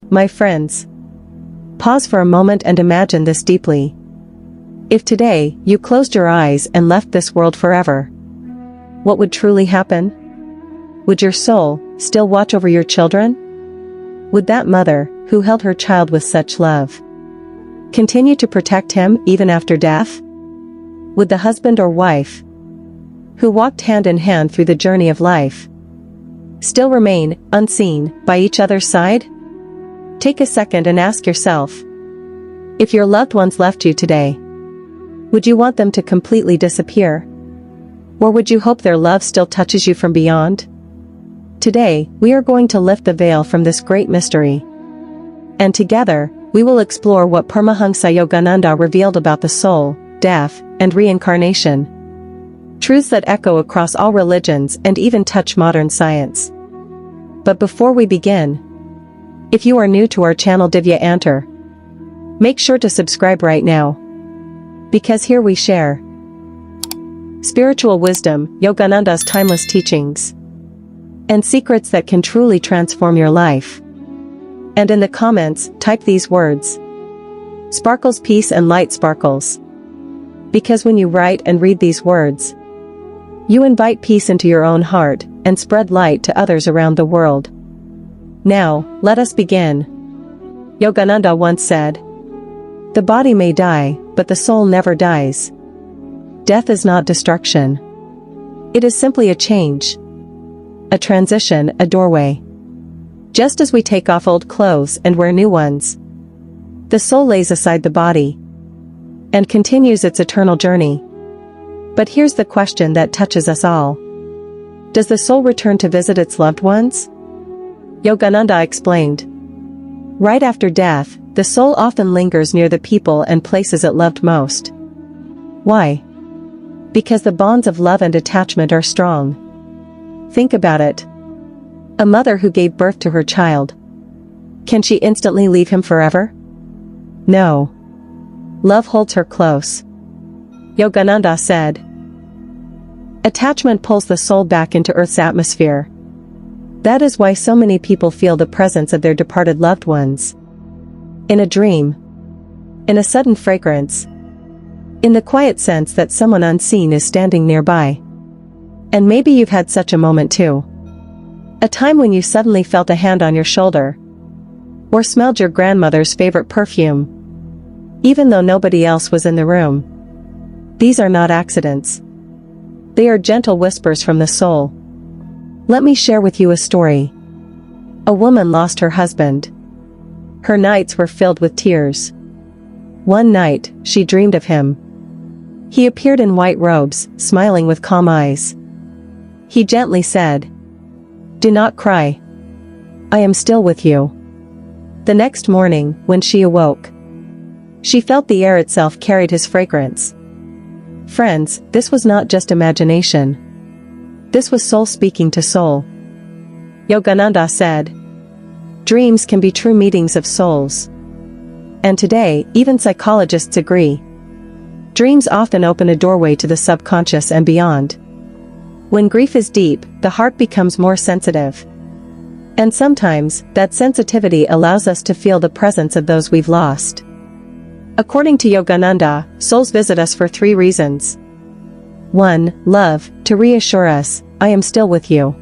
My friends, pause for a moment and imagine this deeply. If today you closed your eyes and left this world forever, what would truly happen? Would your soul still watch over your children? Would that mother, who held her child with such love, continue to protect him even after death? Would the husband or wife, who walked hand in hand through the journey of life, still remain unseen by each other's side? Take a second and ask yourself, if your loved ones left you today, would you want them to completely disappear? Or would you hope their love still touches you from beyond? Today, we are going to lift the veil from this great mystery. And together, we will explore what Paramhansa Yogananda revealed about the soul, death, and reincarnation. Truths that echo across all religions and even touch modern science. But before we begin, if you are new to our channel Divya Antar, make sure to subscribe right now. Because here we share spiritual wisdom, Yogananda's timeless teachings, and secrets that can truly transform your life. And in the comments, type these words: sparkles, peace, and light sparkles. Because when you write and read these words, you invite peace into your own heart and spread light to others around the world. Now, let us begin. Yogananda once said, "The body may die, but the soul never dies." Death is not destruction. It is simply a change, a transition, a doorway. Just as we take off old clothes and wear new ones, the soul lays aside the body and continues its eternal journey. But here's the question that touches us all. Does the soul return to visit its loved ones? Yogananda explained, right after death, the soul often lingers near the people and places it loved most. Why? Because the bonds of love and attachment are strong. Think about it. A mother who gave birth to her child, can she instantly leave him forever? No. Love holds her close. Yogananda said, attachment pulls the soul back into Earth's atmosphere. That is why so many people feel the presence of their departed loved ones. In a dream, in a sudden fragrance, in the quiet sense that someone unseen is standing nearby. And maybe you've had such a moment too. A time when you suddenly felt a hand on your shoulder, or smelled your grandmother's favorite perfume, even though nobody else was in the room. These are not accidents. They are gentle whispers from the soul. Let me share with you a story. A woman lost her husband. Her nights were filled with tears. One night, she dreamed of him. He appeared in white robes, smiling with calm eyes. He gently said, "Do not cry. I am still with you." The next morning, when she awoke, she felt the air itself carried his fragrance. Friends, this was not just imagination. This was soul speaking to soul. Yogananda said, dreams can be true meetings of souls. And today, even psychologists agree. Dreams often open a doorway to the subconscious and beyond. When grief is deep, the heart becomes more sensitive. And sometimes, that sensitivity allows us to feel the presence of those we've lost. According to Yogananda, souls visit us for 3 reasons. 1. Love, to reassure us, I am still with you.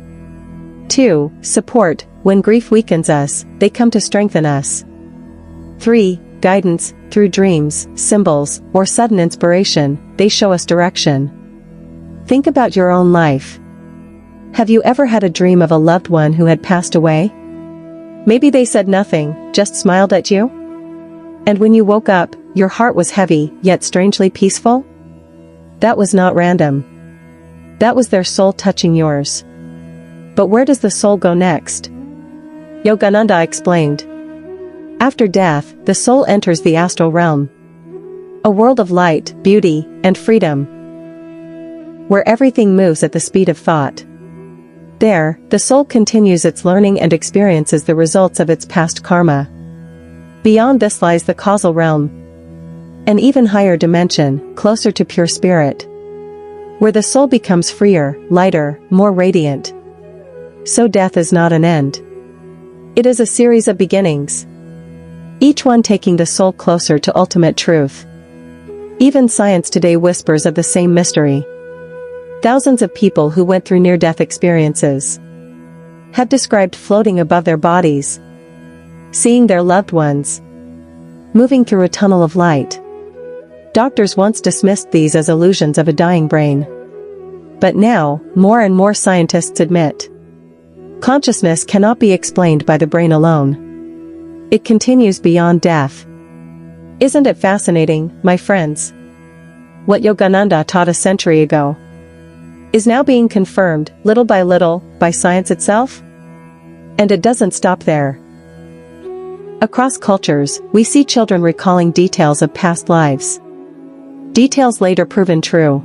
2. Support, when grief weakens us, they come to strengthen us. 3. Guidance, through dreams, symbols, or sudden inspiration, they show us direction. Think about your own life. Have you ever had a dream of a loved one who had passed away? Maybe they said nothing, just smiled at you? And when you woke up, your heart was heavy, yet strangely peaceful? That was not random. That was their soul touching yours. But where does the soul go next? Yogananda explained. After death, the soul enters the astral realm. A world of light, beauty, and freedom, where everything moves at the speed of thought. There, the soul continues its learning and experiences the results of its past karma. Beyond this lies the causal realm, an even higher dimension, closer to pure spirit, where the soul becomes freer, lighter, more radiant. So death is not an end. It is a series of beginnings, each one taking the soul closer to ultimate truth. Even science today whispers of the same mystery. Thousands of people who went through near-death experiences have described floating above their bodies, seeing their loved ones, moving through a tunnel of light. Doctors once dismissed these as illusions of a dying brain. But now, more and more scientists admit, consciousness cannot be explained by the brain alone. It continues beyond death. Isn't it fascinating, my friends? What Yogananda taught a century ago is now being confirmed, little by science itself? And it doesn't stop there. Across cultures, we see children recalling details of past lives. Details later proven true.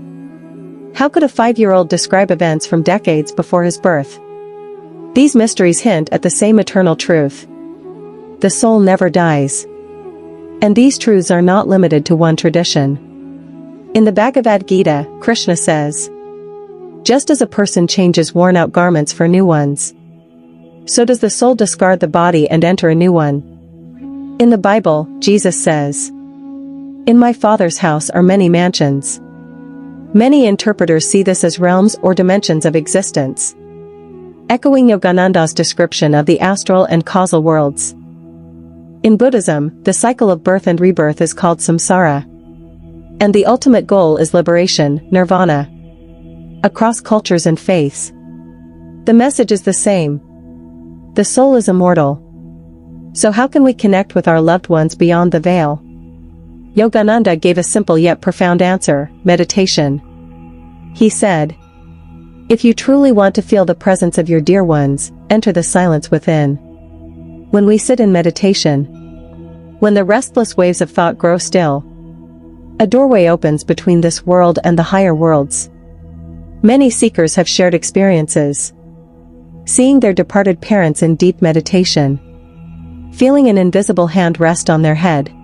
How could a 5-year-old describe events from decades before his birth? These mysteries hint at the same eternal truth. The soul never dies. And these truths are not limited to one tradition. In the Bhagavad Gita, Krishna says, just as a person changes worn-out garments for new ones, so does the soul discard the body and enter a new one. In the Bible, Jesus says, in my Father's house are many mansions. Many interpreters see this as realms or dimensions of existence, echoing Yogananda's description of the astral and causal worlds. In Buddhism, the cycle of birth and rebirth is called samsara, and the ultimate goal is liberation, nirvana. Across cultures and faiths, the message is the same. The soul is immortal. So how can we connect with our loved ones beyond the veil? Yogananda gave a simple yet profound answer: meditation. He said, if you truly want to feel the presence of your dear ones, enter the silence within. When we sit in meditation, when the restless waves of thought grow still, a doorway opens between this world and the higher worlds. Many seekers have shared experiences, seeing their departed parents in deep meditation, feeling an invisible hand rest on their head,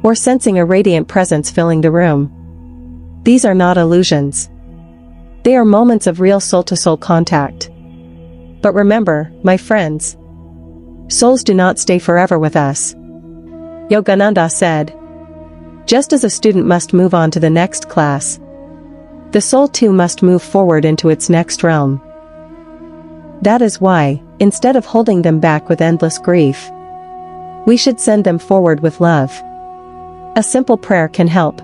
or sensing a radiant presence filling the room. These are not illusions. They are moments of real soul-to-soul contact. But remember, my friends, souls do not stay forever with us. Yogananda said, just as a student must move on to the next class, the soul too must move forward into its next realm. That is why, instead of holding them back with endless grief, we should send them forward with love. A simple prayer can help.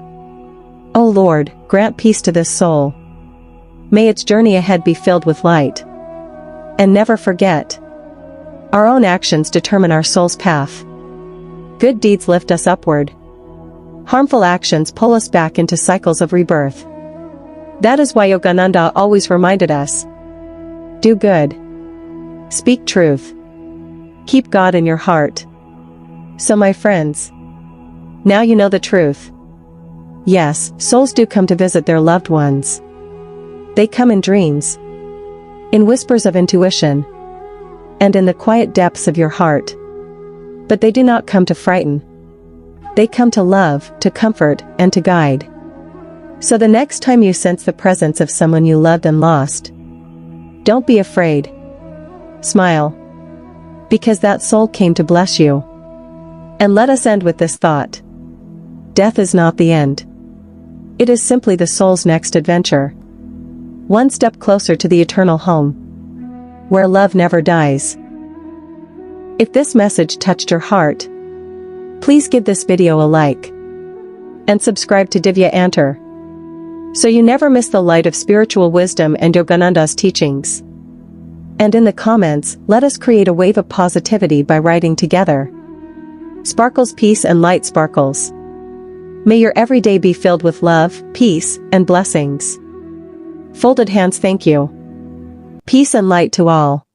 O Lord, grant peace to this soul. May its journey ahead be filled with light. And never forget, our own actions determine our soul's path. Good deeds lift us upward. Harmful actions pull us back into cycles of rebirth. That is why Yogananda always reminded us, do good. Speak truth. Keep God in your heart. So my friends, now you know the truth. Yes, souls do come to visit their loved ones. They come in dreams, in whispers of intuition, and in the quiet depths of your heart. But they do not come to frighten. They come to love, to comfort, and to guide. So the next time you sense the presence of someone you loved and lost, don't be afraid. Smile. Because that soul came to bless you. And let us end with this thought. Death is not the end. It is simply the soul's next adventure. One step closer to the eternal home, where love never dies. If this message touched your heart, please give this video a like and subscribe to Divya Antar, so you never miss the light of spiritual wisdom and Yogananda's teachings. And in the comments, let us create a wave of positivity by writing together. Sparkles, peace and light sparkles. May your everyday be filled with love, peace, and blessings. Folded hands, thank you. Peace and light to all.